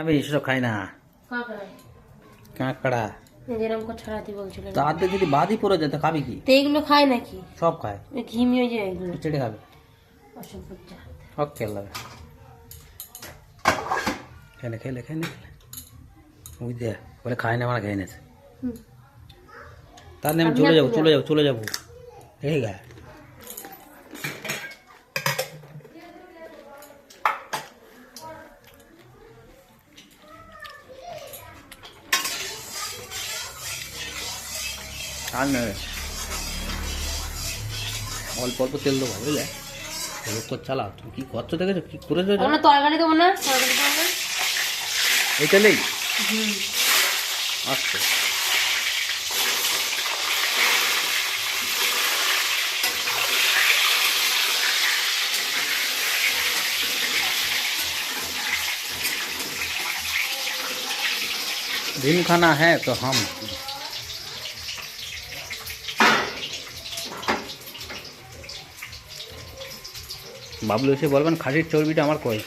আমি এসব খাই না। কাঁকড়া যেরকম করে ছড়াতে বলছিল তাতে যদি বাদই পড়ে যেত খাবি কি? তো এইগুলো খায় নাকি? সব খায়। ঘিমি হয়ে যায় এগুলো। চেটে খাবে। অসভ্য জাত। হক খেলা খেলে খেলে খেলে ওই দে বলে খায় না, আমার খেয়ে নেছে। তাহলে আমি চলে যাবো ঠিক আছে। আর না অল্প অল্প তেল দেবো বুঝলে, তো চালাও। তুমি কি করছো দেখেছো, কি করেছো? তরকারি দেবো না, তরকারি দেবো না এই তেলেই আচ্ছা। दिन खाना है तो हम বাবলু এসে বলবেন খাসির চর্বিটা আমার কই।